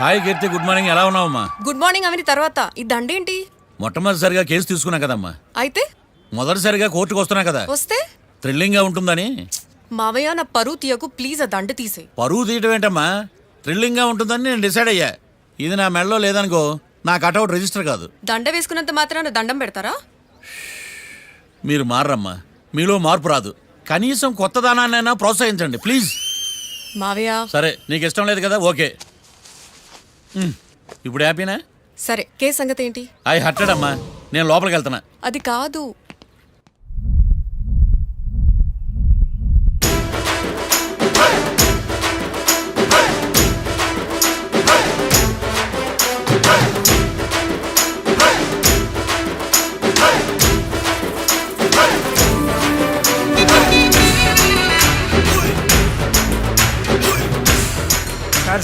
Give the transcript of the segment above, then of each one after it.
Hi కీర్తి, good morning. ఎలా ఉన్నావమ్మా? Good morning అవని తర్వాత ఈ దండేంటి? మొట్టమొదటిసారిగా కేసు తీసుకున్నా కదమ్మా. అయితే మొదటిసారిగా కోర్టుకు వస్తున్నా కదా, వస్తే థ్రిల్లింగ్ గా ఉంటుందని. మావయ్య నా పరువు తీయకు ప్లీజ్, ఆ దండ తీసే. పరువు తీయటం ఏంటమ్మా, థ్రిల్లింగ్ గా ఉంటుందని నేను డిసైడ్ అయ్యా. ఇది నా మెడలో లేదనుకో, నా కటౌట్ రిజిస్టర్ కాదు. దండ వేసుకున్నంత మాత్రాన దండం పెడతారా? మీరు మారమ్మా, మీలో మార్పు రాదు. కనీసం కొత్త దానాన్నైనా ప్రోత్సహించండి ప్లీజ్. మావయ్య సరే, నీకు ఇష్టం లేదు కదా, ఓకే. ఇప్పుడు హ్యాపీనా? సరే, కేసు సంగతి ఏంటి? ఐ హర్టెడ్ అమ్మా, నేను లోపలికి వెళ్తున్నా. అది కాదు.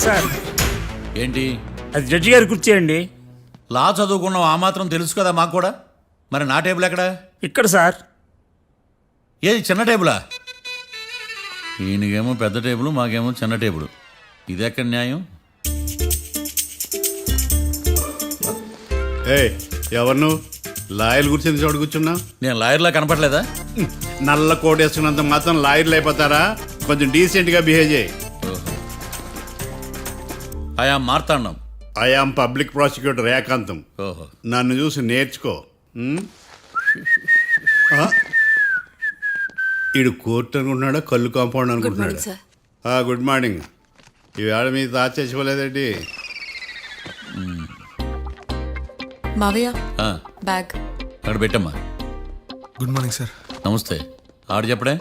సార్ ఏంటి? అది జడ్జి గారి కుర్చీ అండి. లా చదువుకున్నావు, ఆ మాత్రం తెలుసు కదా మాకు కూడా. మరి నా టేబుల్ ఎక్కడ? ఇక్కడ సార్. ఏది, చిన్న టేబులా? ఈయనకేమో పెద్ద టేబుల్, మాకేమో చిన్న టేబుల్. ఇది ఎక్కడ న్యాయం? ఎవరు నువ్వు? లాయర్లు కూర్చొని చోటు కూర్చున్నావు. నేను లాయర్లా కనపడలేదా? నల్ల కోట్ వేసుకున్నంత మాత్రం లాయర్లు అయిపోతారా? కొంచెం డీసెంట్గా బిహేవ్ చేయి. ఆయా మార్తాండం. ఐఆమ్ పబ్లిక్ ప్రాసిక్యూటర్ ఏకాంతం. ఓహో, నన్ను చూసి నేర్చుకో. ఈడు కోర్టు అనుకుంటున్నాడా, కళ్ళు కాంపౌండ్ అనుకుంటున్నాడా? సార్. Good morning. ఈవేళ మీ తాత చేసుకోలేదండి. మావయ్య ఆ, బ్యాగ్. అక్కడ పెట్టమ్మా. Good morning sir. నమస్తే. ఆడు చెప్పడే.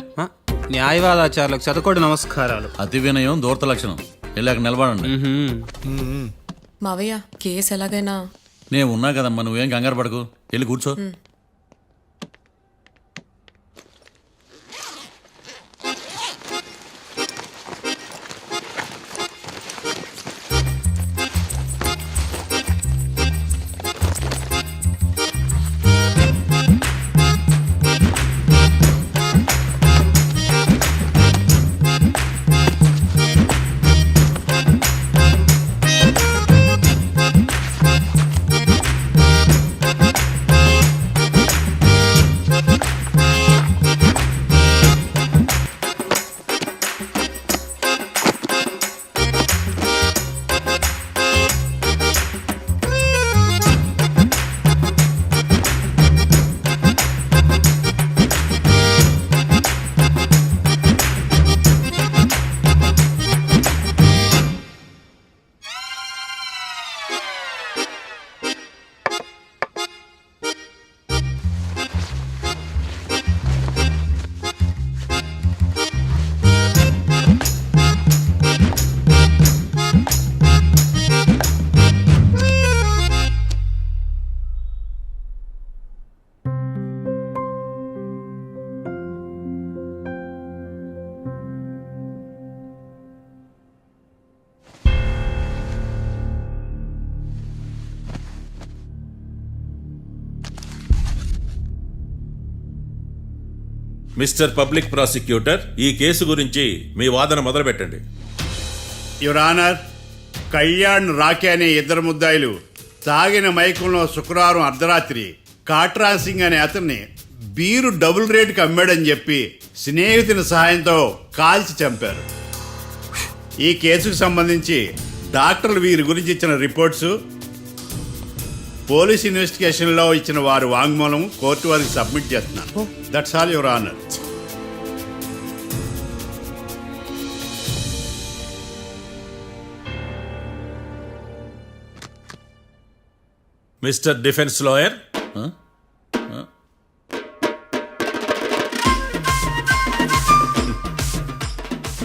న్యాయవాదాచారులకు శతకోటి నమస్కారాలు. అతి వినయం దూరత లక్షణం. వెళ్ళి అక్కడ నిలబడండి. మావయ్య కేసు ఎలాగైనా. నేను ఉన్నా కదమ్మా, నువ్వేం కంగారు పడకు. వెళ్ళి కూర్చో. మిస్టర్ పబ్లిక్ ప్రాసిక్యూటర్, ఈ కేసు గురించి మీ వాదన మొదలు పెట్టండి. యువర్ ఆనర్, కళ్యాణ్ రాకే అనే ఇద్దరు ముద్దాయిలు తాగిన మైకంలో శుక్రవారం అర్ధరాత్రి కాట్రా సింగ్ అనే అతన్ని బీరు డబుల్ రేటుకి అమ్మాడని చెప్పి స్నేహితుని సహాయంతో కాల్చి చంపారు. ఈ కేసుకు సంబంధించి డాక్టర్లు వీరి గురించి ఇచ్చిన రిపోర్ట్స్, పోలీస్ ఇన్వెస్టిగేషన్లో ఇచ్చిన వారి వాంగ్మూలం కోర్టు వారికి సబ్మిట్ చేస్తున్నాను. That's all your honour. Mister defence lawyer,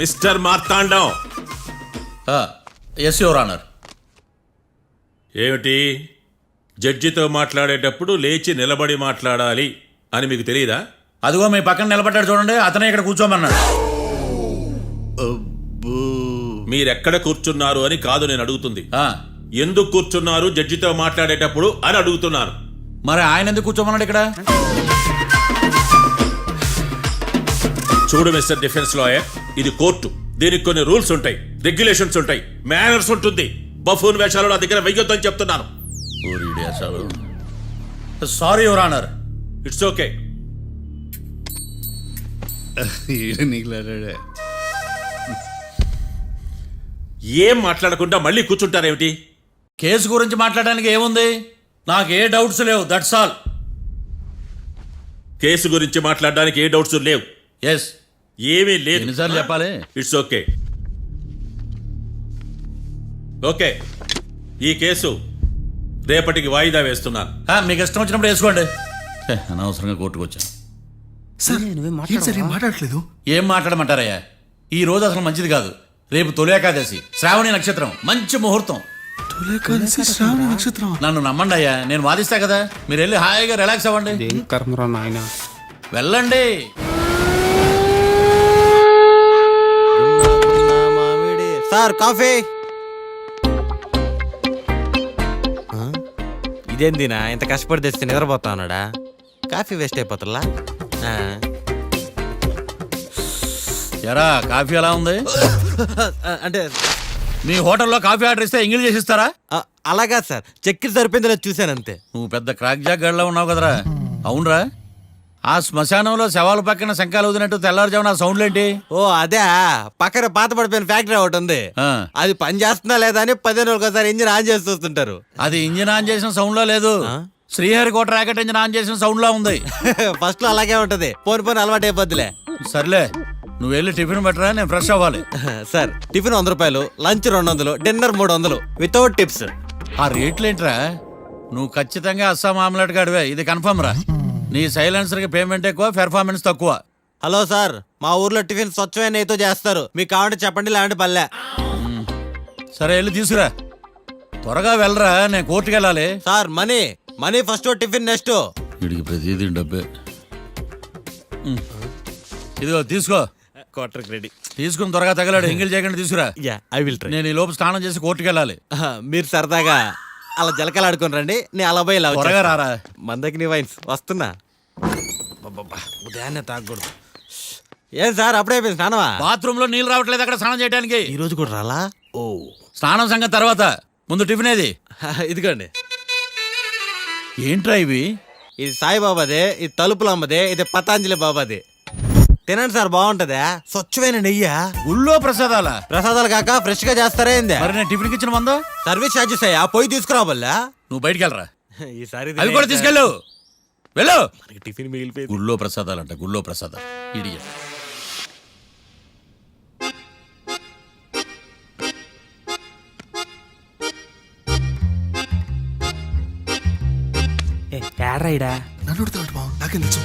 mister Marthandam. Yes your honour. ఏమిటి, జడ్జితో మాట్లాడేటప్పుడు లేచి నిలబడి మాట్లాడాలి అని మీకు తెలియదా? అదిగో మీ పక్కన నిలబడ్డాడు చూడండి, అతనే ఇక్కడ కూర్చోమన్నాడు. మీరెక్కడ కూర్చున్నారు అని కాదు నేను అడుగుతుంది. ఎందుకు కూర్చున్నారు జడ్జితో మాట్లాడేటప్పుడు అని అడుగుతున్నాను. మరి ఆయన ఎందుకు కూర్చోమన్నాడు ఇక్కడ? చూడు మిస్టర్ డిఫెన్స్ లాయర్, ఇది కోర్టు. దీనికి కొన్ని రూల్స్ ఉంటాయి, రెగ్యులేషన్స్ ఉంటాయి, మేనర్స్ ఉంటుంది, బఫూన్ వేషాలు నా దగ్గర వెయ్యొద్దని చెప్తున్నాను. Sorry your honour. It's okay. ఏం మాట్లాడకుండా మళ్ళీ కూర్చుంటారేమిటి? కేసు గురించి మాట్లాడడానికి ఏముంది? నాకు ఏ డౌట్స్ లేవు, దట్స్ ఆల్. కేసు గురించి మాట్లాడడానికి ఏ డౌట్స్ లేవు. ఎస్. ఏమీ లేదు. ఎన్నిసార్లు చెప్పాలి? It's okay. ఓకే, ఈ కేసు రేపటికి వాయిదా వేస్తున్నాను. మీకు ఇష్టం వచ్చినప్పుడు వేసుకోండి. అనవసరంగా కోర్టుకు వచ్చాను. సార్ ఏం సార్ ఏం మాట్లాడట్లేదు? ఏం మాట్లాడమంటారయ్యా? ఈ రోజు అసలు మంచిది కాదు. రేపు తొలి ఏకాదశి, శ్రావణి నక్షత్రం, మంచి ముహూర్తం. తొలేకాదశి శ్రావణ నక్షత్రం. నన్ను నమ్మండి అయ్యా, నేను వాదిస్తా కదా. మీరు వెళ్ళి హాయిగా రిలాక్స్ అవ్వండి. ఏం కర్మరా నాయన. వెళ్ళండి. Sir coffee. ఇదేందినా ఇంత కష్టపడి తెస్తే నిద్రపోతా ఉన్నాడా? కాఫీ వేస్ట్ అయిపోతుందా? ఎరా కాఫీ ఎలా ఉంది? అంటే మీ హోటల్లో కాఫీ ఆర్డర్ ఇస్తే ఎంగిల్ చేసి ఇస్తారా? అలాగా సార్, చక్కెర సరిపోయింది లేదు చూశానంతే. నువ్వు పెద్ద క్రాక్ జాక్ గడిలో ఉన్నావు కదరా. అవునరా, ఆ శ్మశానంలో శవాల పక్కన శంఖాలు ఊదినట్టు తెల్లారుజామున సౌండ్లేంటి? ఓ అదే, పక్కన పాత పడిపోయిన ఫ్యాక్టరీ ఒకటి ఉంది. అది పని చేస్తున్నా లేదా అని 10 రోజులకు ఒకసారి ఇంజిన్ ఆన్ చేసి చూస్తుంటారు. అది ఇంజిన్ ఆన్ చేసిన సౌండ్ లో లేదు, శ్రీహరికోట రాకెట్ ఇంజిన్ ఆన్ చేసిన సౌండ్ లో ఉంది. ఫస్ట్ లో అలాగే ఉంటది, పోని అలవాటు అయిపోద్దిలే. సర్లే, నువ్వు వెళ్ళి టిఫిన్ పెట్టరా, నేను ఫ్రెష్ అవ్వాలి. సార్ టిఫిన్ 100 రూపాయలు, లంచ్ 200, డిన్నర్ 300 వితౌట్ టిప్స్. ఆ రేట్లేంట్రా? నువ్వు ఖచ్చితంగా అస్సాం ఆమ్లెట్ గాడివే, ఇది కన్ఫర్మ్ రా. నీ సైలెన్సర్ కి పేమెంట్ ఎక్కువ, పెర్ఫార్మెన్స్ తక్కువ. హలో సార్, మా ఊర్లో టిఫిన్ స్వచ్ఛమైన నెయ్యితో చేస్తారు. మీకు కావాలంటే చెప్పండి, లేదంటే పల్లె. సరే వెళ్ళి తీసుకురా. త్వరగా వెళ్ళరా, నేను కోర్టుకు వెళ్ళాలి. Sir money money first, tiffin next. వీడికి ప్రతిదీ డబ్బే. ఇదిగో తీసుకో. Quarter ready. తీసుకుని త్వరగా తగలాడు, ఎంగిల్ చేయకుండా తీసుకురా. I will try. నేను ఈ లోపు స్నానం చేసి కోర్టుకు వెళ్ళాలి. మీరు సరదాగా అలా జలకలు ఆడుకుని రండి, నేను అలా పోయి త్వరగా రారా. మందకి నీ వైన్స్ వస్తున్నా. ఉదయాన్నే తాగకూడదు. ఏం సార్ అప్పుడే అయిపోయింది స్నానమా? బాత్రూమ్ లో నీళ్ళు రావట్లేదు అక్కడ స్నానం చేయడానికి. ఈ రోజు కూడా రాలా? ఓ, స్నానం సంగతి తర్వాత, ముందు టిఫిన్ ఏది? ఇదిగోండి. ఏంట్రా ఇవి? ఇది సాయిబాబాదే, ఇది తలుపుల అమ్మదే, ఇది పతాంజలి బాబాదే. తినండి సార్, బాగుంటదా? స్వచ్ఛమైన నెయ్యా. గుళ్ళో ప్రసాదాలా? ప్రసాదాలు కాక ఫ్రెష్ గా చేస్తారా ఏంది? మరి నేను టిఫిన్ ఇచ్చిన మందో సర్వీస్ ఛార్జెస్ అయ్యా, పోయి తీసుకురావల్లా. నువ్వు బయటికి వెళ్ళరా. ఈసారి అవి కూడా తీసుకెళ్ళు. వెళ్ళు. టిఫిన్ మిగిలిపోయింది. గుళ్ళో ప్రసాదాలంట, గుళ్ళో ప్రసాదాలు. ఇడియట్. ఏడ్రైడా నన్ను అడుగుతాడు బావ, నాకేం తెలుసు?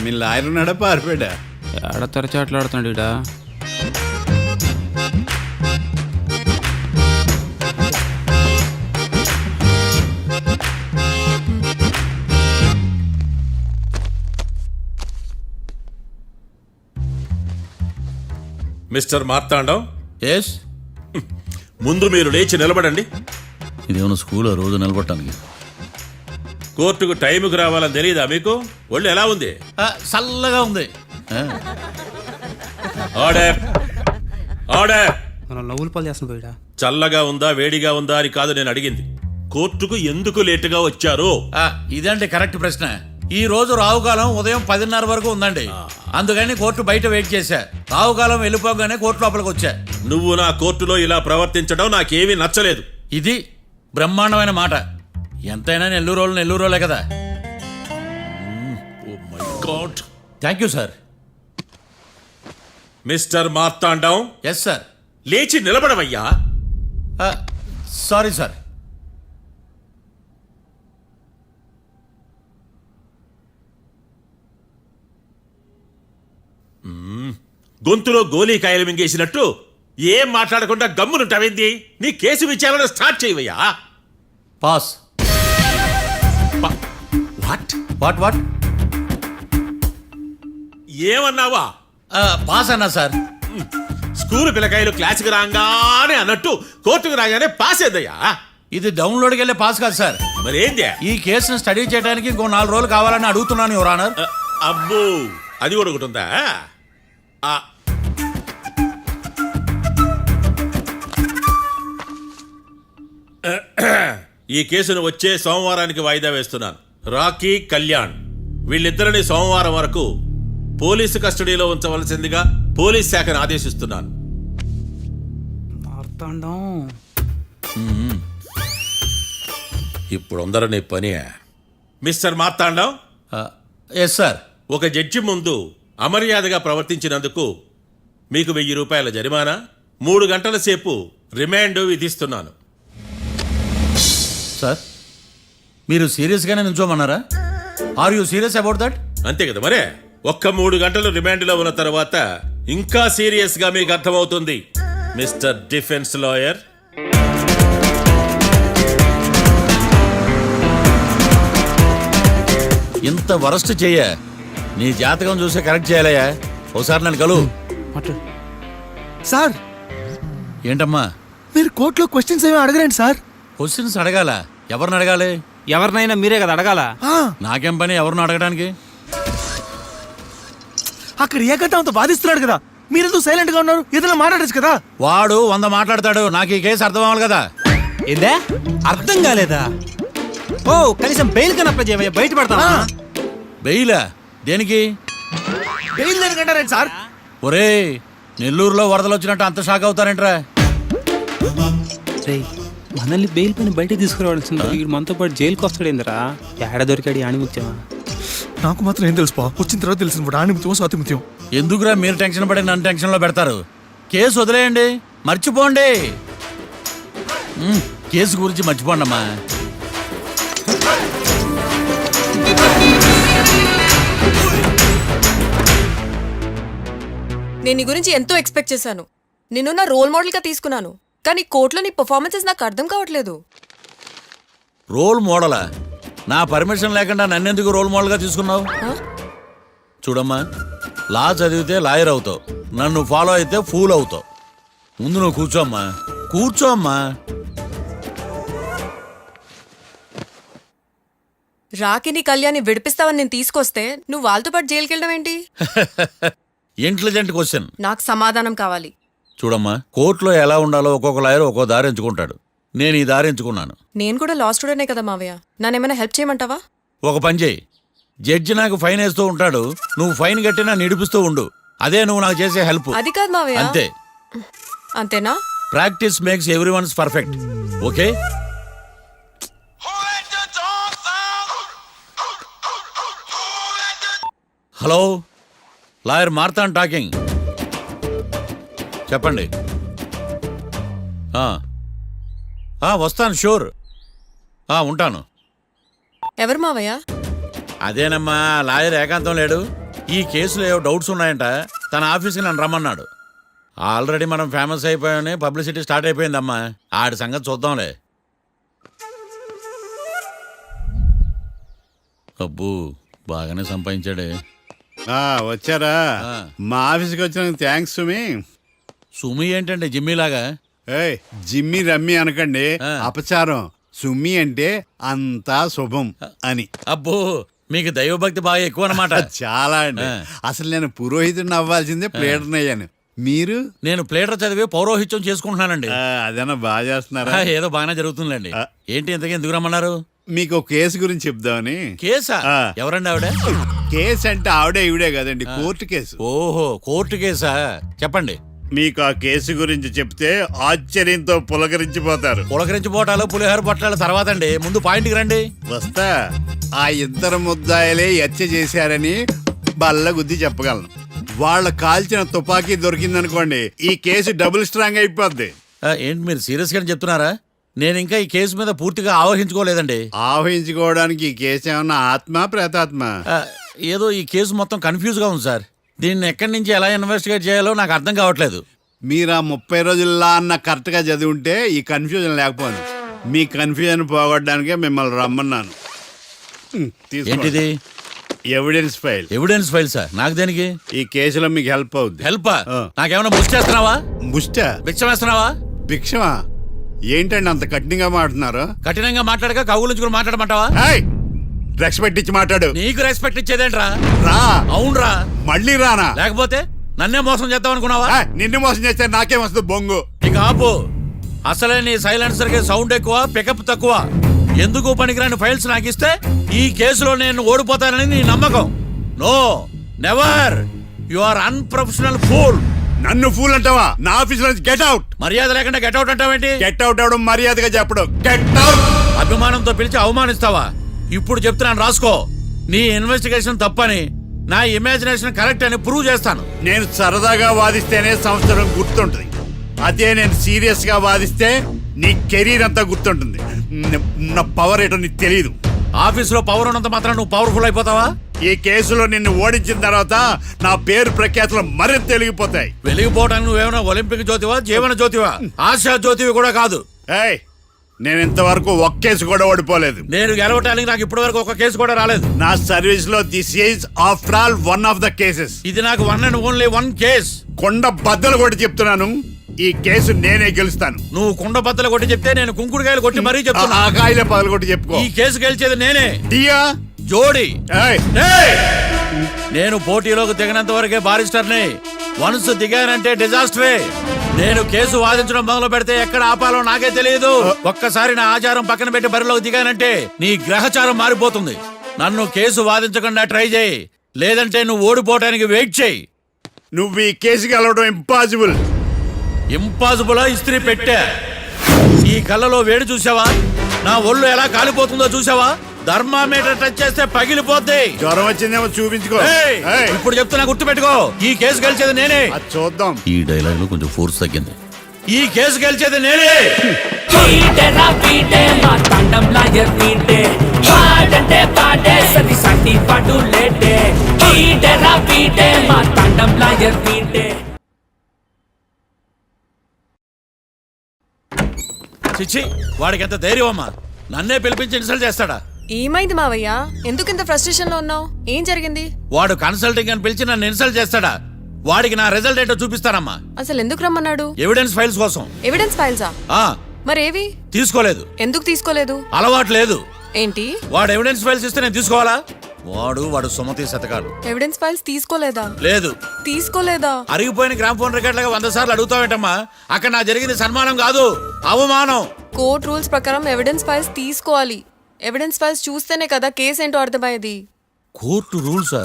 మీ లాయర్ ఉన్నాడా పారిపోయాడా? ఏడ తెరచాట్లాడుతున్నాడు ఇడా. Mister Marthandam, yes. ముందు మీరు లేచి నిలబడండి. ఇదేమన్నా స్కూల్ రోజు నిలబడటానికి? కోర్టుకు టైంకి రావాలని తెలియదా మీకు? ఒళ్ళు ఎలా ఉంది? చల్లగా ఉంది. Order, order. మనం నవ్వులు పాలు చేస్తున్నాం పోయిడా. చల్లగా ఉందా వేడిగా ఉందా అని కాదు నేను అడిగింది. కోర్టుకు ఎందుకు లేటుగా వచ్చారు? ఇదండి కరెక్ట్ ప్రశ్న. ఈ రోజు రావుకాలం ఉదయం 10:30 వరకు ఉందండి. అందుకని కోర్టు బయట వెయిట్ చేశా. రావుకాలం వెళ్ళిపోగానే కోర్టు లోపలికి వచ్చా. నువ్వు నా కోర్టులో ఇలా ప్రవర్తించడం నాకేమీ నచ్చలేదు. ఇది బ్రహ్మాండమైన మాట. ఎంతైనా నెల్లూరు రోలే కదా. Oh my god. Thank you sir. Mister Marthandam, yes sir. లేచి నిలబడవయ్యా. Sorry sir. గొంతులో గోలీకాయలు మింగేసినట్టు ఏం మాట్లాడకుండా గమ్మునుంటావేంది? నీ కేసు విచారణ స్టార్ట్ చేయవయ్యా. పాస్. వాట్ వాట్ వాట్ ఏమన్నావా? పాస్ అన్నా సార్. స్కూల్ పిల్లకాయలు క్లాసుకు రాగానే అన్నట్టు కోర్టుకు రాగానే పాస్ ఏదయ్యా? ఇది డౌన్లోడ్కి వెళ్ళే పాస్ కాదు సార్. మరి ఏంది? ఈ కేసును స్టడీ చేయడానికి ఇంకో 4 రోజులు కావాలని అడుగుతున్నాను యువర్ ఆనర్. అబ్బో, అది కూడా ఒకటి ఉందా? ఆ, ఈ కేసును వచ్చే సోమవారానికి వాయిదా వేస్తున్నాను. రాకీ, కళ్యాణ్ వీళ్ళిద్దరిని సోమవారం వరకు పోలీసు కస్టడీలో ఉంచవలసిందిగా పోలీస్ శాఖను ఆదేశిస్తున్నాను. మార్తాండం ఇప్పుడు అందరూ పని. Mister Marthandam, yes sir. ఒక జడ్జి ముందు అమర్యాదగా ప్రవర్తించినందుకు మీకు 1000 రూపాయల జరిమానా, 3 గంటల సేపు రిమాండ్ విధిస్తున్నాను. సార్ మీరు సీరియస్గానే నిల్చోమన్నారా? Are you serious about that? అంతే కదా మరే. ఒక్క 3 గంటలు రిమాండ్లో ఉన్న తర్వాత ఇంకా సీరియస్ గా మీకు అర్థమవుతుంది మిస్టర్ డిఫెన్స్ లాయర్. ఇంత వరస్ట్ చెయ్య నీ జాతకం చూసి కరెక్ట్ చేయాలయ్యా. ఒకసారి నన్ను కలువు. మాట్లాడు. సార్ ఏంటమ్మా మీరు కోర్టులో క్వశ్చన్స్ ఏమి అడగరండి సార్. క్వశ్చన్స్ అడగాల? ఎవరిని అడగాలి? ఎవరినైనా మీరే కదా అడగాల. ఆ, నాకేం పని ఎవరిని అడగడానికి? అక్కడ ఏకతాంతో బాధిస్తున్నాడు కదా, మీరెందుకు సైలెంట్ గా ఉన్నారు? ఏదైనా మాట్లాడచ్చు కదా. వాడు 100 మాట్లాడతాడు. నాకు ఈ కేసు అర్థం అవ్వాలి కదా. ఏందే అర్థం కాలేదా? ఓ కనీసం బెయిల్ కనప్ప చేయవయ్యా, బయట పడతావా? బెయిలా? దేనికి? బెయిల్ దేనికంటారండి సార్? ఒరే నెల్లూరులో వరదలు వచ్చినట్టు అంత షాక్ అవుతారేంట్రా? రేయ్, మనల్ని బెయిల్ పని బయట తీసుకురావాల్సింది. వీడు మనతో పాటు జైలుకి వస్తాడేందిరా? ఏడ దొరికాడు ఆణిముత్యమా? నాకు మాత్రం ఏం తెలుసు వచ్చిన తర్వాత తెలిసింది ఆణిముత్యం స్వాతిముత్యం. ఎందుకురా మీరు టెన్షన్ పడి నన్ను టెన్షన్లో పెడతారు? కేసు వదిలేయండి, మర్చిపోండి. కేసు గురించి మర్చిపోండి అమ్మా. నేను నీ గురించి ఎంతో ఎక్స్పెక్ట్ చేశాను. నిన్ను నా రోల్ మోడల్గా తీసుకున్నాను. కానీ కోర్టులో నీ పర్ఫార్మెన్సెస్ నాకు అర్థం కావట్లేదు. రోల్ మోడలా? నా పర్మిషన్ లేకుండా నన్నెందుకు రోల్ మోడల్గా తీసుకున్నావు? చూడమ్మా, లా చదివితే లాయర్ అవుతావు, నన్ను ఫాలో అయితే ఫూల్ అవుతావు. ముందు నువ్వు కూర్చోమ్మా, కూర్చోమ్మా. రాకిని కళ్యాణ్ని విడిపిస్తావని నేను తీసుకొస్తే నువ్వు వాళ్ళతో పాటు జైలుకి వెళ్ళడం ఏంటి? Intelligent question. నాకు సమాధానం కావాలి. చూడమ్మా, కోర్టులో ఎలా ఉండాలో ఒక్కొక్క లాయర్ ఒక్కో దారి ఎంచుకుంటాడు. నేను ఈ దారి ఎంచుకున్నాను. నేను కూడా లా స్టూడెంటే కదా మావయ్య. నన్నేమైనా హెల్ప్ చేయమంటావా? ఒక పని చేయి, జడ్జి నాకు ఫైన్ వేస్తూ ఉంటాడు, నువ్వు ఫైన్ కట్టినా నిడిపిస్తూ ఉండు. అదే నువ్వు నాకు చేసే హెల్ప్. అది కాదు మావయ్య. అంతే. అంతేనా? Practice makes every ones perfect. Okay? Hello, lawyer Marthan talking. చెప్పండి. వస్తాను, షూర్. ఉంటాను. ఎవరు మావయ్య? అదేనమ్మా, లాయర్ ఏకాంతం లేడు. ఈ కేసులో ఏవో డౌట్స్ ఉన్నాయంట, తన ఆఫీస్కి నన్ను రమ్మన్నాడు. ఆల్రెడీ మనం ఫేమస్ అయిపోయామని పబ్లిసిటీ స్టార్ట్ అయిపోయిందమ్మా. ఆడి సంగతి చూద్దాంలే. అబ్బు, బాగానే సంపాదించాడే. వచ్చారా? ఆ. మా ఆఫీస్కి వచ్చినందుకు థ్యాంక్స్ సుమి. సుమి ఏంటంటే జిమ్మీలాగా? ఏయ్, జిమ్మి రమ్మి అనకండి, ఆ. అపచారం. సుమి అంటే అంతా శుభం అని. అబ్బో, మీకు దైవభక్తి బాగా ఎక్కువ అన్నమాట. చాలా అండి. ఆ. అసలు నేను పురోహితుడిని అవ్వాల్సిందే, ప్లేటర్ని అయ్యాను. మీరు? నేను ప్లేటర్ చదివి పౌరోహిత్యం చేసుకుంటున్నానండి. అదేనా బాగా చేస్తున్నారా? ఏదో బాగానే జరుగుతుందండి. ఆ. ఏంటి ఇంతకీ ఎందుకు రమ్మన్నారు? మీకు ఒక కేసు గురించి చెప్దామని. కేసా? ఆ. ఎవరండి ఆవిడ? కేసు అంటే ఆవిడే ఈవిడే కదండి, కోర్టు కేసు. ఓహో, కోర్టు కేసా? చెప్పండి. మీకు ఆ కేసు గురించి చెప్తే ఆశ్చర్యంతో పులకరించిపోతారు. పులకరించిపోవటాలు పులిహోర పొట్టాల తర్వాత అండి, ముందు పాయింట్కి రండి. వస్తా. ఆ ఇద్దరు ముద్దాయలే హత్య చేశారని బల్ల గుద్ది చెప్పగలను. వాళ్ళ కాల్చిన తుపాకీ దొరికిందనుకోండి, ఈ కేసు డబుల్ స్ట్రాంగ్ అయిపోద్ది. ఏంటి మీరు సీరియస్ గా చెప్తున్నారా? నేను ఇంకా ఈ కేసు మీద పూర్తిగా ఆవహించుకోలేదండి. ఆవహించుకోవడానికి ఈ కేసు ఏమన్నా ఆత్మ ప్రేతాత్మ? ఏదో ఈ కేసు మొత్తం కన్ఫ్యూజ్ గా ఉంది సార్. దీన్ని ఎక్కడి నుంచి ఎలా ఇన్వెస్టిగేట్ చేయాలో నాకు అర్థం కావట్లేదు. మీరు ఆ 30 రోజుల్లో అన్న కరెక్ట్ గా చదివి ఉంటే ఈ కన్ఫ్యూజన్ లేకపోను. మీ కన్ఫ్యూజన్ పోగొట్టడానికే మిమ్మల్ని రమ్మన్నాను. తీసుకోండి. ఏంటిది? Evidence file. Evidence file sir? నాకు దేనికి? ఈ కేసులో మీకు హెల్ప్ అవుద్ది. హెల్ప్? ఆ. నాకేమైనా బుక్ చేస్తున్నావా? ముష్ట భిక్ష వేస్తున్నావా? భిక్షమా? ఏంటండి అంత కఠినంగా మాట్లాడుతున్నారు? కఠినంగా మాట్లాడక కవుగులించుకుని మాట్లాడమంటావా? రెస్పెక్ట్ ఇచ్చి మాట్లాడు. నీకు రెస్పెక్ట్ ఇచ్చేదేంట్రా? రా. అవునరా. మళ్ళీ రానా? లేకపోతే నన్నే మోసం చేద్దాం అనుకున్నావా? నిన్ను మోసం చేస్తే నాకేం వస్తుంది బొంగు? ఇక ఆపు. అసలే నీ సైలెన్సర్ కి సౌండ్ ఎక్కువ, పికప్ తక్కువ. ఎందుకు పనికిరాని ఫైల్స్ నాకు ఇస్తే ఈ కేసులో నేను ఓడిపోతానని నీ నమ్మకం. No, never. You are unprofessional fool. నన్ను ఫూల్ అంటావా? నా ఆఫీస్ నుంచి గెట్ అవుట్. మర్యాద లేకుండా గెట్ అవుట్ అంటావేంటి? గెట్ అవుట్ అవడం మర్యాదగా చెప్పడం. Get out. అభిమానంతో పిలిచి అవమానిస్తావా? ఇప్పుడు చెప్తున్నాను రాసుకో. నీ ఇన్వెస్టిగేషన్ తప్పని, నా ఇమాజినేషన్ కరెక్ట్ అని ప్రూవ్ చేస్తాను. నేను సరదాగా వాదిస్తేనే సంవత్సరం గుర్తుంటుంది. అదే నేను సీరియస్ గా వాదిస్తే నీ కెరీర్ అంతా గుర్తుంటుంది. నా పవర్ ఏంటో నీకు తెలియదు. ఆఫీసులో పవర్ ఉన్నంత మాత్రం నువ్వు పవర్ఫుల్ అయిపోతావా? ఈ కేసులో నిన్ను ఓడించిన తర్వాత నా పేరు ప్రఖ్యాతులు మరింత తెలిగిపోతాయి. వెలిగిపోవడానికి నువ్వేమైనా ఒలింపిక్ జ్యోతివా, జీవన జ్యోతివా? ఆశా జ్యోతివి కూడా కాదు. ఏయ్, నేను ఇంతవరకు ఒక్క కేసు కూడా ఓడిపోలేదు. నేను గెలవటానికి నాకు ఇప్పటి వరకు ఒక కేసు కూడా రాలేదు. నా సర్వీస్ లో this is after all one of the cases. ఇది నాకు one and only one case. కొండ బద్దలు కూడా చెప్తున్నాను, ఈ కేసు నేనే గెలుస్తాను. నువ్వు కుండ బద్దలు కొట్టి చెప్తే నేను కుంకుడుకాయలు కొట్టి మరీ చెప్తున్నా. ఆ కాయలే పగలు కొట్టి చెప్పుకో. ఈ కేసు గెలిచేది నేనే. దియా జోడి. ఏయ్, ఏయ్! నేను పోటీలోకి దిగినంత వరకే బారిస్టర్ని. వన్స్ దిగానంటే డిజాస్టరే. నేను కేసు వాదించడం మొదలు పెడితే ఎక్కడ ఆపాలో నాకే తెలియదు. ఒక్కసారి నా ఆచారం పక్కన పెట్టి బరిలోకి దిగానంటే నీ గ్రహచారం మారిపోతుంది. నన్ను కేసు వాదించకుండా ట్రై చేయి, లేదంటే నువ్వు ఓడిపోవటానికి వెయిట్ చేయి. నువ్వు ఈ కేసు గెలవడం ఇంపాసిబుల్. ఇంపాసిబుల్ ఇస్త్రీ పెట్టా. ఈ కళ్ళలో వేడి చూసావా? నా ఒళ్ళు ఎలా కాలిపోతుందో చూసావా? థర్మామీటర్ టచ్ చేస్తే పగిలిపోద్ది. జ్వరం వచ్చిందేమో చూపించుకో. ఏయ్! ఏయ్, ఇప్పుడు చెప్తున్నా, గుర్తు పెట్టుకో. ఈ కేసు గెలిచేది నేనే. అది చూద్దాం. ఈ డైలాగ్ లో కొంచెం ఫోర్స్ తగ్గింది. ఈ కేసు గెలిచేది నేనే. పీటేరా పీటే మా తండం లాయర్ పీటే పాడంటే పాడే సది సటి పడు లేటే పీటేరా పీటే మా తండం లాయర్ పీటే. చిచ్చి, వాడికి ఎంత ధైర్యం అమ్మా! నన్నే పిలిపించి ఇన్సల్ట్ చేస్తాడా? ఏమైంది మావయ్య? ఎందుకు ఇంత ఫ్రస్ట్రేషన్ లో ఉన్నావు? ఏం జరిగింది? వాడు కన్సల్టింగ్ అని పిలిచి నన్ను ఇన్సల్ట్ చేస్తాడా? వాడికి నా రిజల్ట్ ఏంటో చూపిస్తానమ్మా. అసలు ఎందుకు రమ్మన్నాడు? ఎవిడెన్స్ ఫైల్స్ కోసం. ఎవిడెన్స్ ఫైల్సా? ఆ మరేవి? తీసుకోలేదు. ఎందుకు తీసుకోలేదు? అలవాటు లేదు. ఏంటి? వాడు ఎవిడెన్స్ ఫైల్స్ ఇస్తే నేను తీసుకోవాలా? వాడు సుమతి శతకాలు. ఎవిడెన్స్ ఫైల్స్ తీసుకోలేదా? లేదు. తీసుకోలేదా? అరిగిపోయిన గ్రామ్ ఫోన్ రికార్డులుగా 100 సార్లు అడుగుతావేంటమ్మా? అక్కడ నా జరిగింది సన్మానం కాదు, అవమానం. కోర్ట్ రూల్స్ ప్రకారం ఎవిడెన్స్ ఫైల్స్ తీసుకోవాలి. ఎవిడెన్స్ ఫైల్స్ చూస్తేనే కదా కేసు ఏంటో అర్థమయ్యేది. కోర్టు రూల్సా?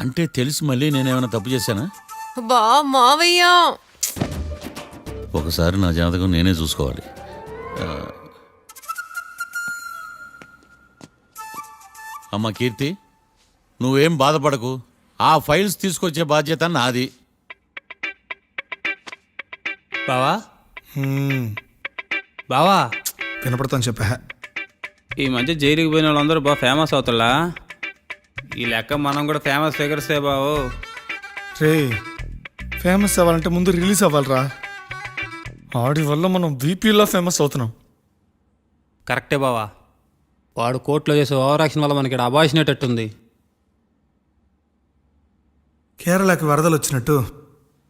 అంటే తెలిసి మళ్ళీ నేనేమైనా తప్పు చేశానా? బా మావయ్య, ఒకసారి నా జాతకం నేనే చూసుకోవాలి. అమ్మ కీర్తి, నువ్వేం బాధపడకు. ఆ ఫైల్స్ తీసుకొచ్చే బాధ్యత నాది. బావా బావా, వినపడతాను చెప్పా. ఈ మధ్య జైలుకి పోయిన వాళ్ళందరూ బాగా ఫేమస్ అవుతారా? ఈ లెక్క మనం కూడా ఫేమస్ ఫిగర్సే బావు. రే, ఫేమస్ అవ్వాలంటే ముందు రిలీజ్ అవ్వాలిరా. ఆడి వల్ల మనం వీపీలో ఫేమస్ అవుతున్నాం. కరెక్టే బావా. వాడు కోర్టులో చేసే ఓవర్ యాక్షన్ వల్ల మనకి అబాయిసినట్టుంది. కేరళకి వరదలు వచ్చినట్టు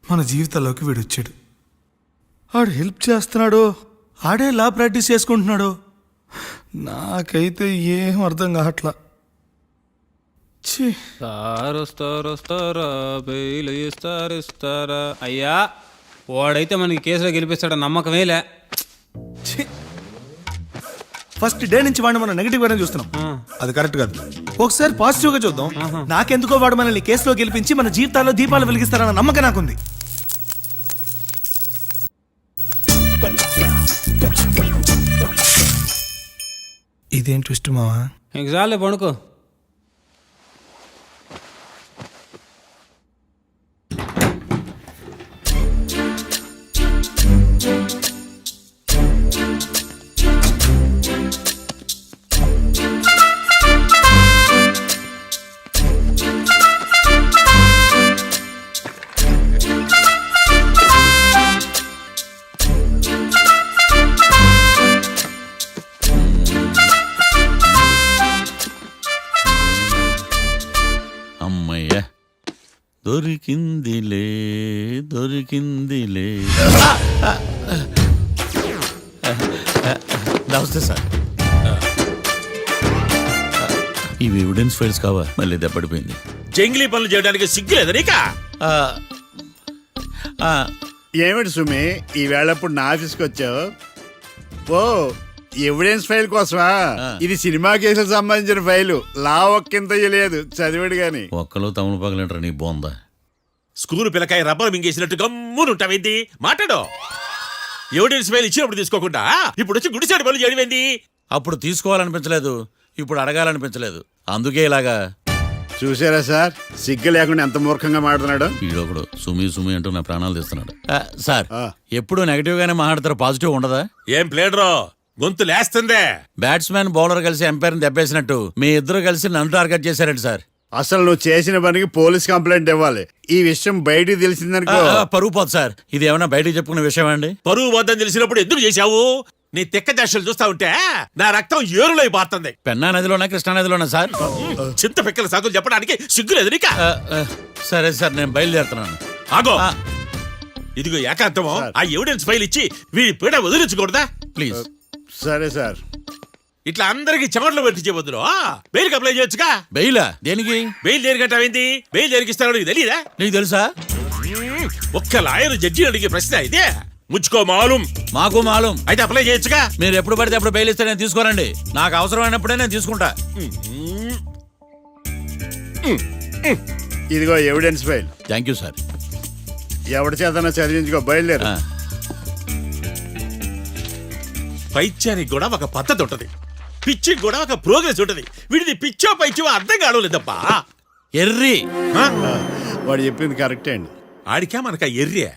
మన జీవితాల్లోకి వీడు వచ్చాడు. ఆడు హెల్ప్ చేస్తున్నాడు, ఆడే లా ప్రాక్టీస్ చేసుకుంటున్నాడు. నాకైతే ఏం అర్థం కావట్లా. ఛీ, వస్తారా బెయిల్ ఇస్తారా? అయ్యా, వాడైతే మనకి కేసులో గెలిపిస్తాడని నమ్మకమేలే. ఛీ. ఫస్ట్ డే నుంచి వాడిని మనం నెగిటివ్ గానే చూస్తున్నాం. అది కరెక్ట్ కాదు. ఒకసారి పాజిటివ్ గా చూద్దాం. నాకెందుకో వాడు మనల్ని కేసులో గెలిపించి మన జీవితాల్లో దీపాలు వెలిగిస్తారన్న నమ్మకం నాకుంది. ఇదేం ట్విస్ట్ మావా? ఇంక చాలే పడుకో. అమ్మయ్య, దొరికిందిలే దొరికిందిలే. నమస్తే సార్. ఇవి ఎవిడెన్స్ ఫైల్స్ కావా? మళ్ళీ దెబ్బడిపోయింది. జంగిలీ పనులు చేయడానికి సిగ్గులేదు నీకా? ఆ, ఆ, ఏమిటి సుమి ఈ వేళప్పుడు నా ఆఫీస్కి వచ్చావు? ఓ ఎవిడెన్స్ ఫైల్ కోసమా? ఇది సినిమా కేసులకు సంబంధించిన ఫైలు. లా ఒక్కింత లేదు, చదివాడు గాని. ఒక్కలు తమను పగలంటారు నీ బోందా. School పిల్లకాయ rubber మింగేసినట్టు గమ్మునుంటావేంది? మాట్లాడు. ఎవిడెన్స్ ఫైల్ ఇచ్చినప్పుడు తీసుకోకుండా ఇప్పుడు వచ్చి గుడిసాడు పనులు చేయడమేంది? అప్పుడు తీసుకోవాలనిపించలేదు, ఇప్పుడు అడగాలనిపించలేదు, అందుకే ఇలాగా. చూసారా సార్, సిగ్గు లేకుండా ఎంత మూర్ఖంగా మాట్లాడుతున్నాడు. ఈడొకడు సుమి సుమి అంటూ నా ప్రాణాలు తీస్తున్నాడు. సార్, ఆ. ఎప్పుడు నెగటివ్ గానే మాట్లాడతారు, పాజిటివ్ ఉండదా? ఏం ప్లేడరో గొంతు లేస్తుందే. బ్యాట్స్మెన్ బౌలర్ కలిసి ఎంపైర్ని దెబ్బేసినట్టు మీ ఇద్దరు కలిసి నన్ను టార్గెట్ చేశారండి సార్. అసలు నువ్వు చేసిన పనికి పోలీస్ కంప్లైంట్ ఇవ్వాలి. ఈ విషయం బయటికి తెలిసిందనుకో పరుగు పోదు సార్. ఇది ఏమైనా బయటికి చెప్పుకునే విషయం అండి? పరువు వద్దని తెలిసినప్పుడు ఎందుకు చేశావు? నీ తెక్క దశలు చూస్తా ఉంటే నా రక్తం ఏరులో పారుతుంది. పెన్నా నదిలోనా కృష్ణా నదిలోనా సార్? చింత పిక్కల సాకులు చెప్పడానికి సిగ్గులేదు నీకా? సరే సార్, నేను బయలుదేరుతున్నాను. ఆగో, ఇదిగో ఏకాంతమో ఆ ఎవిడెన్స్ ఫైల్ ఇచ్చి వీడి పీడ వదిలించకూడదా? ప్లీజ్. సరే సార్. ఇట్లా అందరికి చెమటలు పెట్టి చేయవద్దురు. బెయిల్ అప్లై చేయొచ్చుగా. బెయిలా? దేనికి? బెయిల్ దేనికంటావేంది? బెయిల్ దేనికిస్తాడో నీకు తెలియదా? నీకు తెలుసా? ఒక్క లాయర్ జడ్జి అడిగే ప్రశ్న ఇదే. ముచ్చుకో మాలూం. మాకు మాలూం. అయితే అప్లై చేయొచ్చుగా. మీరు ఎప్పుడు పడితే అప్పుడు బెయిల్ ఇస్తే నేను తీసుకోనండి. నాకు అవసరమైనప్పుడే నేను తీసుకుంటా. ఇదిగో evidence file. Thank you sir. ఎవరి చేతనా చదివించుకో, బయలుదేరు. పైత్యానికి కూడా ఒక పద్ధతి ఉంటది, పిచ్చికి కూడా ఒక ప్రోగ్రెస్ ఉంటది. వీడిది పిచ్చో పైచో అర్థం కావలేదప్పా. ఎర్రి. వాడు చెప్పింది కరెక్టే అండి. ఆడికా మనక ఎర్రే.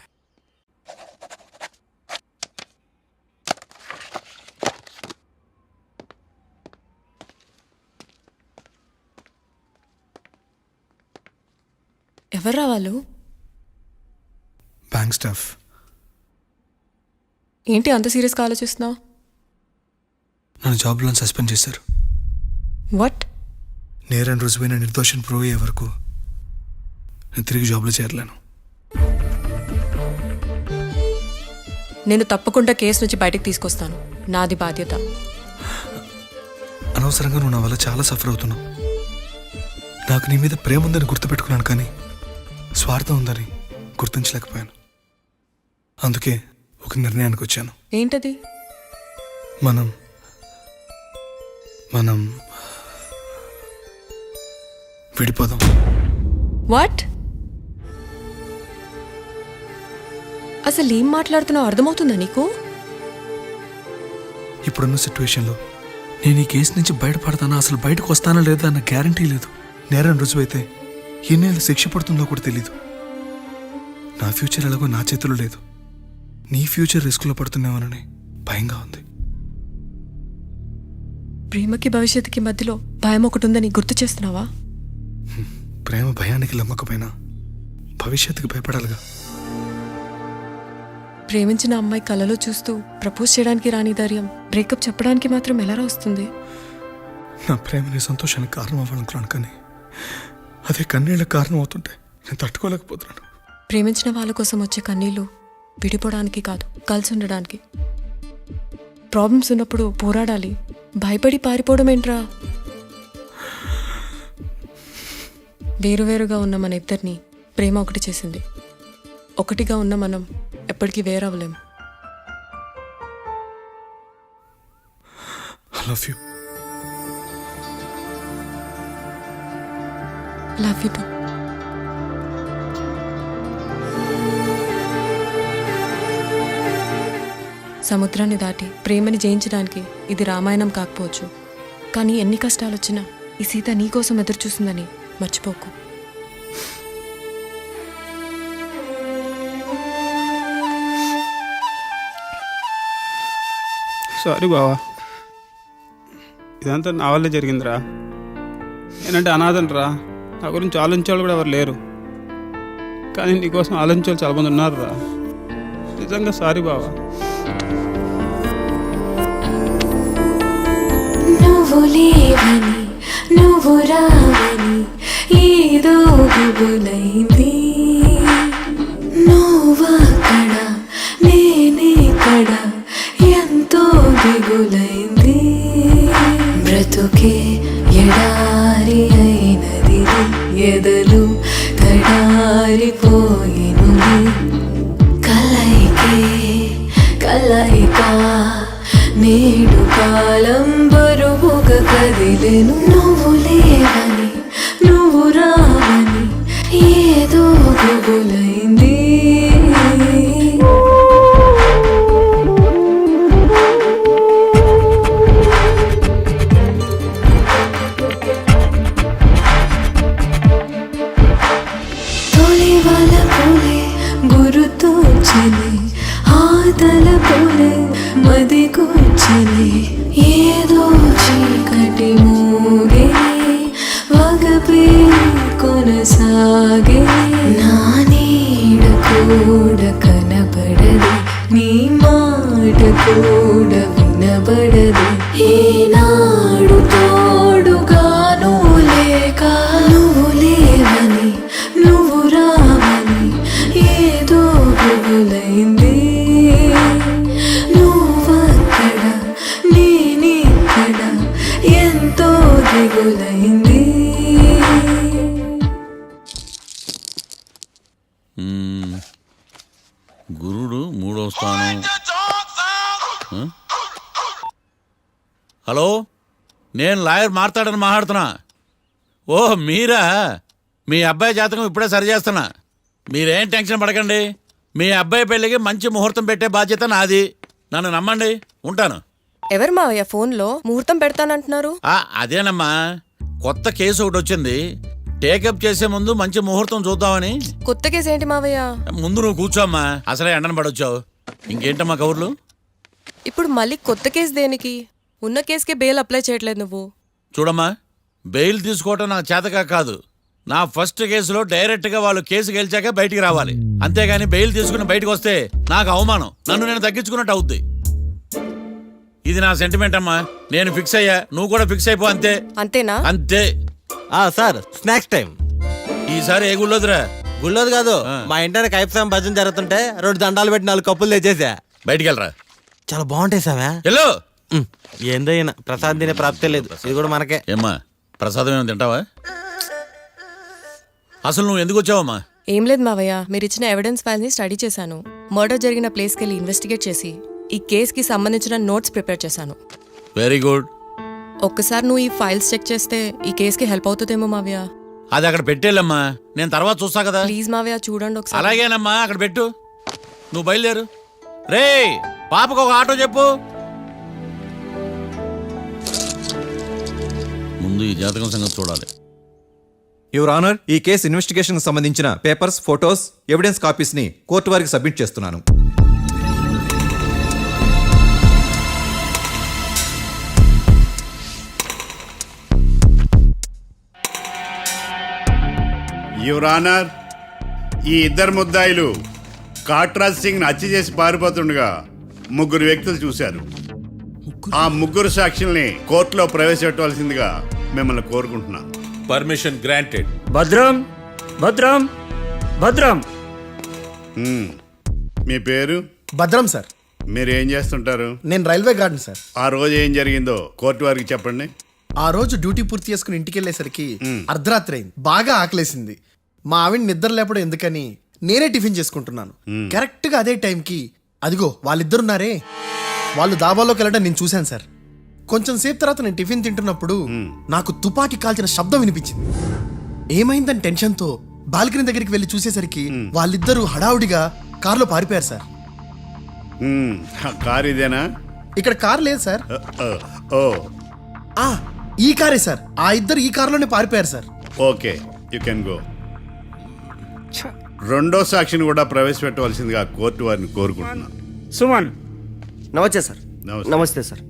ఎవర్రా వాళ్ళు? Bank staff. ఏంటి అంత సీరియస్గా ఆలోచిస్తున్నావు? నన్ను జాబ్లో సస్పెండ్ చేశారు. వాట్? నేరం రుజువైన నిర్దోషం ప్రూవ్ అయ్యే వరకు నేను తిరిగి జాబ్లో చేరలేను. నేను తప్పకుండా కేసు నుంచి బయటకు తీసుకొస్తాను, నాది బాధ్యత. అనవసరంగా నువ్వు నా వల్ల చాలా సఫర్ అవుతున్నావు. నాకు నీ మీద ప్రేమ ఉందని గుర్తుపెట్టుకున్నాను, కానీ స్వార్థం ఉందని గుర్తించలేకపోయాను. అందుకే ఒక నిర్ణయానికి వచ్చాను. ఏంటది? మనం విడిపోదాం. వాట్? అసలు ఏం మాట్లాడుతున్నావు అర్థమవుతుందా నీకు? ఇప్పుడున్న సిచ్యువేషన్లో నేను ఈ కేసు నుంచి బయటపడతానా, అసలు బయటకు వస్తానా లేదా అన్న గ్యారంటీ లేదు. నేరం రుజువైతే ఎన్నేళ్ళు శిక్ష పడుతుందో కూడా తెలీదు. నా ఫ్యూచర్ ఎలాగో నా చేతిలో లేదు. నీ ఫ్యూచర్ రిస్క్లో పడుతున్నామని భయంగా ఉంది. ప్రేమకి భవిష్యత్తుకి మధ్యలో భయం ఒకటి ఉందని గుర్తు చేస్తున్నావా? ప్రేమ భయానికి లమ్మకపోయినా భవిష్యత్తుకి భయపడాలిగా. ప్రేమించిన అమ్మాయి కలలో చూస్తూ ప్రపోజ్ చేయడానికి రాని ధైర్యం బ్రేకప్ చెప్పడానికి మాత్రం ఎలా వస్తుంది? నా ప్రేమని సంతోషానికి కారణం అవ్వాలనుకున్నాను, కానీ అదే కన్నీళ్ళకి కారణం అవుతుంటే నేను తట్టుకోలేకపోతున్నాను. ప్రేమించిన వాళ్ళ కోసం వచ్చే కన్నీళ్ళు విడిపోవడానికి కాదు, కలిసి ఉండడానికి. ప్రాబ్లమ్స్ ఉన్నప్పుడు పోరాడాలి, భయపడి పారిపోవడం ఏంట్రా? వేరువేరుగా ఉన్న మన ఇద్దరిని ప్రేమ ఒకటి చేసింది. ఒకటిగా ఉన్న మనం ఎప్పటికీ వేరవ్వలేం. I love you. Love you two. సముద్రాన్ని దాటి ప్రేమని జయించడానికి ఇది రామాయణం కాకపోవచ్చు, కానీ ఎన్ని కష్టాలు వచ్చినా ఈ సీత నీకోసం ఎదురు చూస్తుందని మర్చిపోకు. సారీ బావా, ఇదంతా నా వల్లే జరిగిందిరా. నేనంటే అనాథనరా, నా గురించి ఆలోచించేవాళ్ళు కూడా ఎవరు లేరు. కానీ నీకోసం ఆలోచించేవాళ్ళు చాలా మంది ఉన్నారు రా. నిజంగా సారీ బావా. నువ్వు లేవని నువ్వు రావని ఏదో గుబులైంది. నువ్వక్కడ నేనేక్కడ ఎంతో దిగులైంది. బ్రతుకే ఎడారి అయినది, ఎదలు తడారిపో కలయిక నేడు కాలం బరువుగా కదిలెను నువ్వు లేవని నువ్వు రావని ఏదో గుబులైంది తొలి వలపులే గురుతోచని ఆతల పులే మది కూర్చని ఏదో చీకటి మూగే వగపే కొనసాగే నా నీడ కూడా కనబడదు నీ మాట కూడా వినబడదు ఏనాడు తోడుగాను లేక నువ్వు లేవని నువ్వు రావని ఏదో గుబులైంది నువ్వక్కడ నేనిక్కడ ఎంతో దిగులైంది గురుడు మూడో స్థానం. ఆ? హలో, నేను లాయర్ మాట్లాడుతున్నా. ఓ మీరా? మీ అబ్బాయి జాతకం ఇప్పుడే సరి చేస్తున్నా. మీరేం టెన్షన్ పడకండి. మీ అబ్బాయి పెళ్ళికి మంచి ముహూర్తం పెట్టే బాధ్యత నాది. నన్ను నమ్మండి. ఉంటాను. ఎవరు మావయ్య ఫోన్లో ముహూర్తం పెడతానంటున్నారు? అదేనమ్మా, కొత్త కేసు ఒకటి వచ్చింది. టేకప్ చేసే ముందు మంచి ముహూర్తం చూద్దామని. కొత్త కేసు ఏంటి మావయ్య? ముందు నువ్వు కూర్చోమ్మా, అసలే ఎండను పడొచ్చావు. ఇంకేంటమ్మా కబుర్లు? ఇప్పుడు మళ్ళీ కొత్త కేసు దేనికి? ఉన్న కేసుకే బెయిల్ అప్లై చేయట్లేదు నువ్వు. చూడమ్మా, బెయిల్ తీసుకోవటం నాకు చేతగా కాదు. నా ఫస్ట్ కేసులో డైరెక్ట్గా వాళ్ళు కేసు గెలిచాక బయటికి రావాలి. అంతేగాని బెయిల్ తీసుకుని బయటకు వస్తే నాకు అవమానం, నన్ను నేను తగ్గించుకున్నట్టు అవుద్ది. ఇది నా సెంటిమెంట్ అమ్మా. నేను ఫిక్స్ అయ్యా, నువ్వు కూడా ఫిక్స్ అయిపో. అంతే. అంతేనా? అంతే. Sir snacks time. ఈసారి ఏ గుళ్ళోదిరా? గుళ్ళోది కాదు, మా ఇంటి కైప్సాం భజన జరుగుతుంటే 2 దండాలు పెట్టి 4 కప్పులు తెచ్చేసా. బయటికి వెళ్ళరా. చాలా బాగుంటాయి సామే. హలో, ఏందో అయినా ప్రసాద్ తినే ప్రాప్తే లేదు. ఇది కూడా మనకే. ఏమ్మా, ప్రసాదం ఏమైనా తింటావా? అసలు నువ్వు ఎందుకు వచ్చావమ్మా? ఏం లేదు మావయ్య, మీరు ఇచ్చిన ఎవిడెన్స్ ఫైల్స్ ని స్టడీ చేశాను. మర్డర్ జరిగిన ప్లేస్కి వెళ్ళి ఇన్వెస్టిగేట్ చేసి ఈ కేసుకి సంబంధించిన నోట్స్ ప్రిపేర్ చేశాను. Very good. ఒక్కసారి నువ్వు ఈ ఫైల్స్ చెక్ చేస్తే ఈ కేసుకి హెల్ప్ అవుతుందేమో మావయ్య. అది అక్కడ పెట్టేళ్ళమ్మా, నేను తర్వాత చూస్తా కదా. ప్లీజ్ మావయ్య చూడండి ఒకసారి. అలాగేనమ్మా, అక్కడ పెట్టు. నువ్వు బయలుదేరు. రే, పాపకు ఒక ఆటో చెప్పు. ముందు ఈ జాతకం సంగతి చూడాలి. యువర్ ఆనర్, ఈ కేసు ఇన్వెస్టిగేషన్ సంబంధించిన పేపర్స్, ఫోటోస్, ఎవిడెన్స్ కాపీస్ ని కోర్టు వారికి సబ్మిట్ చేస్తున్నాను. యువర్ ఆనర్, ఈ ఇద్దరు ముద్దాయిలు కాట్రాజ్ సింగ్ హత్య చేసి పారిపోతుండగా 3 వ్యక్తులు చూశారు. ఆ 3 సాక్షుల్ని కోర్టులో ప్రవేశపెట్టవలసిందిగా మిమ్మల్ని కోరుకుంటున్నాను. Permission granted. భద్రం భద్రం భద్రం. మీ పేరు? భద్రం సార్. మీరు ఏం చేస్తుంటారు? నేను రైల్వే గార్డెన్ సార్. ఆ రోజు ఏం జరిగిందో కోర్టు వారికి చెప్పండి. ఆ రోజు డ్యూటీ పూర్తి చేసుకుని ఇంటికి వెళ్ళేసరికి అర్ధరాత్రి అయింది. బాగా ఆకలేసింది. మా ఆవిడ నిద్ర లేపడం ఎందుకని నేనే టిఫిన్ చేసుకుంటున్నాను. కరెక్ట్ గా అదే టైంకి అదిగో వాళ్ళిద్దరున్నారే, వాళ్ళు దాబాలోకి వెళ్ళడం నేను చూశాను సార్. కొంచెం సేపు తర్వాత నేను టిఫిన్ తింటున్నప్పుడు నాకు తుపాకీ కాల్చిన శబ్దం వినిపించింది. ఏమైందని టెన్షన్తో బాల్కనీ దగ్గరికి వెళ్ళి చూసేసరికి వాళ్ళిద్దరూ హడావుడిగా కారులో పారిపోయారు సార్. కారు ఇదేనా? ఇక్కడ కార్ లేదు సార్. ఓ, ఈ కారే సార్. ఆ ఇద్దరు ఈ కారులోనే పారిపోయారు sir. Okay, you can go. రెండో సాక్షిని కూడా ప్రవేశపెట్టవలసిందిగా కోర్టు వారిని కోరుకుంటున్నాను. సుమన్. నమస్తే సార్. నమస్తే సార్.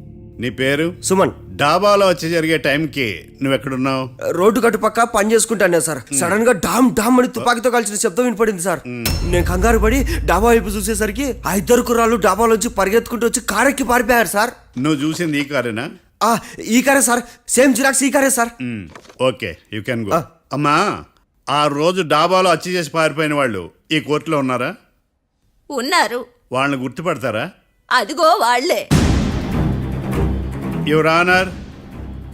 నీ పేరు? సుమన్. డాబాలో వచ్చి జరిగే టైంకి నువ్వెక్కడున్నావు? రోడ్డు గట్టు పక్క పని చేసుకుంటానే సార్. సడన్ గా డామ్ డామ్ అని తుపాకీతో కాల్చిన శబ్దం వినపడింది సార్. నేను కంగారు పడి డాబా వైపు చూసేసరికి ఆ 2 కుర్రాళ్ళు డాబాలోంచి పరిగెత్తుకుంటూ వచ్చి కారెక్కి పారిపోయారు సార్. నువ్వు చూసింది ఈ కారేనా? ఈ కారే సార్. సేమ్ జిరాక్స్ ఈ కారే sir. Okay, you can go. అమ్మా, ఆ రోజు డాబాలో హత్య చేసి పారిపోయిన వాళ్ళు ఈ కోర్టులో ఉన్నారా? ఉన్నారు. వాళ్ళని గుర్తుపడతారా? అదిగో వాళ్లే. యువర్ ఆనర్,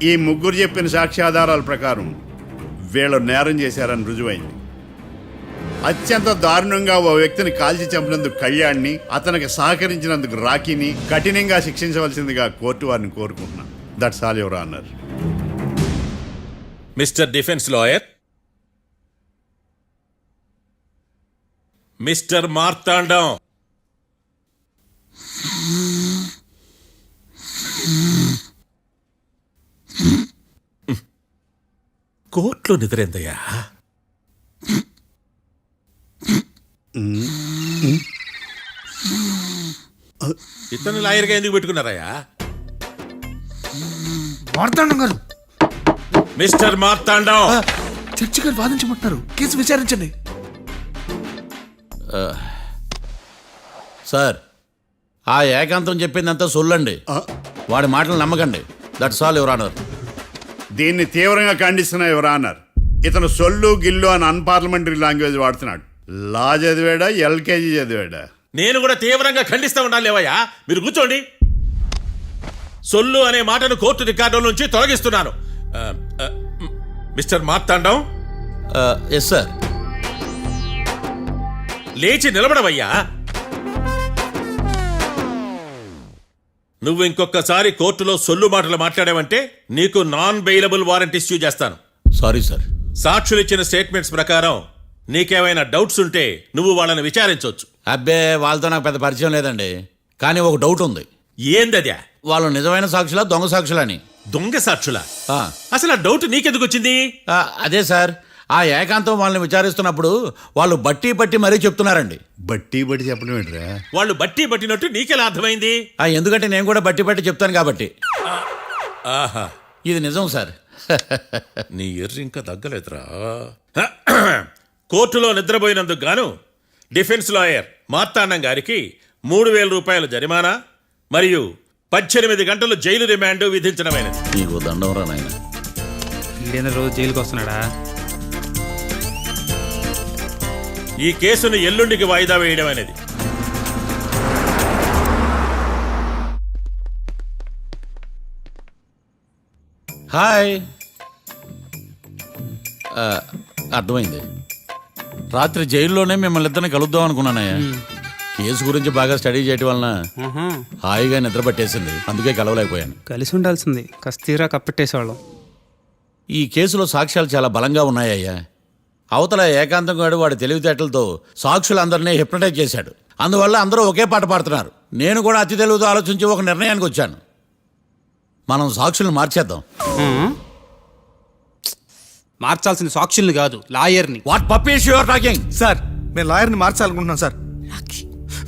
ఈ 3 చెప్పిన సాక్ష్యాధారాల ప్రకారం వీళ్ళు నేరం చేశారని రుజువైంది. అత్యంత దారుణంగా ఓ వ్యక్తిని కాల్చి చంపినందుకు కళ్యాణ్ని, అతనికి సహకరించినందుకు రాకీని కఠినంగా శిక్షించవలసిందిగా కోర్టు వారిని కోరుకుంటున్నాను. That's all your honour. Mister defence lawyer, mister Marthandam, కోర్టులో నిద్రేందయ్యా? ఇతను లాయర్గా ఎందుకు పెట్టుకున్నారయ్యా? మార్తాండం గారు, మిస్టర్ మార్తాండం, చర్చి గారు వాదించమంటున్నారు. కేసు విచారించండి. సార్, ఆ ఏకాంతం చెప్పిందంతా సొల్లండి. వాడి మాటలు నమ్మకండి. That's all your honour. దీన్ని తీవ్రంగా ఖండిస్తున్నా యువర్ ఆనర్. ఇతను సొల్లు గిల్లు అని అన్పార్లమెంటరీ లాంగ్వేజ్ వాడుతున్నాడు. లా చదివాడా, ఎల్కేజీ చదివాడా? నేను కూడా తీవ్రంగా ఖండిస్తా ఉండాలి లేవయ్యా. మీరు కూర్చోండి. సొల్లు అనే మాటను కోర్టు రికార్డుల నుంచి తొలగిస్తున్నాను. Mister Marthandam, yes sir. లేచి నిలబడవయ్యా. నువ్వు ఇంకొకసారి కోర్టులో సొల్లు మాటలు మాట్లాడావంటే నీకు నాన్ బెయిలబుల్ వారెంట్ ఇష్యూ చేస్తాను. Sorry sir. సాక్షులు ఇచ్చిన స్టేట్మెంట్స్ ప్రకారం నీకేమైనా డౌట్స్ ఉంటే నువ్వు వాళ్ళని విచారించవచ్చు. అబ్బే, వాళ్ళతో నాకు పెద్ద పరిచయం లేదండి. కానీ ఒక డౌట్ ఉంది. ఏందద్యా? వాళ్ళు నిజమైన సాక్షులా, దొంగ సాక్షులని? దొంగ సాక్షులా? అసలు ఆ డౌట్ నీకెందుకు వచ్చింది? అదే సార్, ఆ ఏకాంతం వాళ్ళని విచారిస్తున్నప్పుడు వాళ్ళు బట్టి బట్టి మరీ చెప్తున్నారండి. బట్టి బట్టి చెప్పడం ఏంట్రా? వాళ్ళు బట్టి పట్టినట్టు నీకెలా అర్థమైంది? ఎందుకంటే నేను కూడా బట్టి బట్టి చెప్తాను కాబట్టి. ఆహా, ఇది నిజం సార్. నీ ఎర్రి ఇంకా తగ్గలేదురా. కోర్టులో నిద్రపోయినందుకు గాను డిఫెన్స్ లాయర్ మార్తాండం గారికి 3,000 రూపాయల జరిమానా మరియు 18 గంటలు జైలు రిమాండ్ విధించడమైనది. నీకు దండం రా నాయన. ఈడైనా రోజు జైలుకి వస్తున్నాడా? ఈ కేసును ఎల్లుండికి వాయిదా వేయడం అనేది. హాయ్. అర్థమైంది. రాత్రి జైల్లోనే మిమ్మల్ని ఇద్దరిని కలుద్దాం అనుకున్నానయ్యా. కేసు గురించి బాగా స్టడీ చేయటం వలన హాయిగా నిద్ర పట్టేసింది. అందుకే కలవలేకపోయాను. కలిసి ఉండాల్సింది. కస్తీరా కప్పెట్టేసేవాళ్ళం. ఈ కేసులో సాక్ష్యాలు చాలా బలంగా ఉన్నాయ్యా. అవతల ఏకాంతం గాడు వాడి తెలివితేటలతో సాక్షులందరినీ హిప్నటైజ్ చేశాడు. అందువల్ల అందరూ ఒకే పాట పాడుతున్నారు. నేను కూడా అతి తెలివితో ఆలోచించి ఒక నిర్ణయానికి వచ్చాను. మనం సాక్షులను మార్చేద్దాం. మార్చాల్సింది సాక్షుల్ని కాదు, లాయర్ని. What puppies you are talking? Sir, మేము లాయర్ని మార్చాలనుకుంటున్నాం సార్.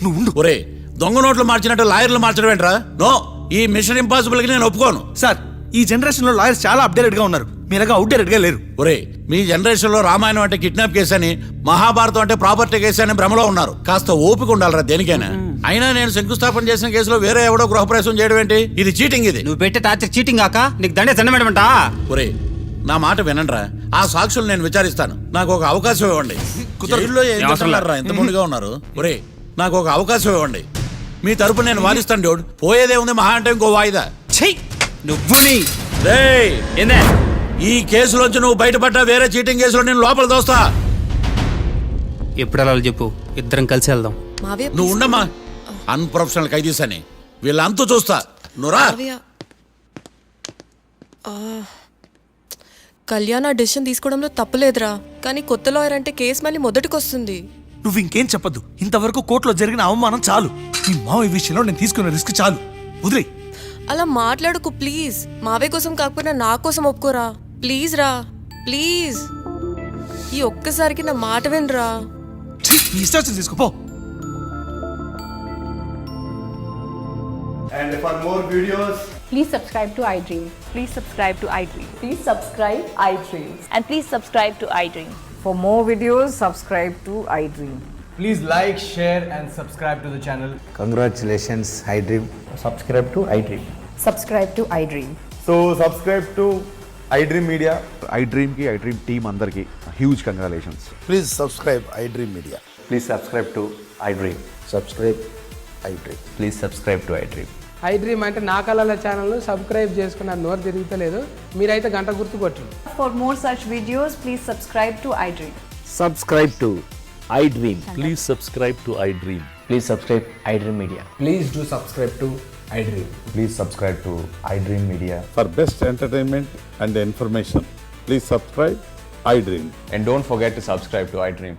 నువ్వు ఉండు. ఒరే, దొంగ నోట్లు మార్చినట్టు లాయర్లు మార్చడం ఏంట్రా? నో, ఈ మిషన్ ఇంపాసిబుల్ కి నేను ఒప్పుకోను. సార్, ఈ జనరేషన్ లో లాయర్స్ చాలా అప్డేటెడ్ గా ఉన్నారు. మీరుగా అవుట్డేటెడ్ గా లేరు. ఒరే, మీ జనరేషన్ లో రామాయణం అంటే కిడ్నాప్ కేసు అని, మహాభారతం అంటే ప్రాపర్టీ కేసు అని భ్రమలో ఉన్నారు. కాస్త ఓపిక ఉండాలరా దేనికైనా. అయినా నేను శంకుస్థాపన చేసిన కేసులో వేరే ఎవడో గృహప్రవేశం చేయడం ఏంటి? ఇది చీటింగ్. ఇది నువ్వు పెట్టే టార్చర్ చీటింగ్ కాక నీకు దండే దండమేడమంటా. ఒరే, నా మాట వినండిరా. ఆ సాక్షులు నేను విచారిస్తాను. నాకు ఒక అవకాశం ఇవ్వండి. జైల్లో ఏం చేస్తున్నారా ఇంత ముందుగా ఉన్నారు? ఒరే, నాకు ఒక అవకాశం ఇవ్వండి. మీ తరపు నేను వాదిస్తాను. డోడ్ పోయేదే ఉంది, మహా అంటే ఇంకో వాయిదా. నువ్వు ఈ కేసులోంచి నువ్వు బయటపడ్డా వేరే చీటింగ్ కేసులో నేను లోపల దోస్తా. ఎప్పుడు అలా చెప్పు, ఇద్దరం కలిసి వెళ్దాం. నువ్వు ఉండమ్మా. అన్ప్రొఫెషనల్ ఖైదీస్ అని వీళ్ళంతా చూస్తా. నువ్వురా. కళ్యాణ్ ఆ డెసిషన్ తీసుకోవడంలో తప్పులేదురా. కానీ కొత్త లాయర్ అంటే కేసు మళ్ళీ మొదటికి వస్తుంది. నువ్వు ఇంకేం చెప్పద్దు. ఇంతవరకు కోర్టులో జరిగిన అవమానం చాలు. ఈ మావయ్య విషయంలో నేను తీసుకున్న రిస్క్ చాలు. వదిలే. అలా మాట్లాడుకు ప్లీజ్. మావే కోసం కాకపోయినా నా కోసం ఒప్పుకోరా ప్లీజ్ రా, ప్లీజ్. ఈ ఒక్కసారికి నా మాట వినరా. ఇష్టం తీసుకోపో. And for more videos, Please subscribe to iDream. Please subscribe to iDream. Please subscribe iDream. And please subscribe to iDream. For more videos, subscribe to iDream. please like, share and subscribe to the channel. Congratulations iDream. Subscribe to iDream. Subscribe to iDream. So subscribe to iDream Media. iDream ki iDream team andarki huge congratulations. Please subscribe iDream Media. Please subscribe to iDream. Subscribe iDream. Please subscribe to iDream. iDream అంటే నా కళల channel subscribe చేసుకున్న నోరు తిరుగుతలేదు. మీరైతే గంట గుర్తు కొట్టండి. For more such videos, please subscribe to iDream. Subscribe to iDream. Please subscribe to iDream. Please subscribe iDream Media. Please do subscribe to iDream. Please subscribe to iDream Media. For best entertainment and information, please subscribe iDream. And don't forget to subscribe to iDream.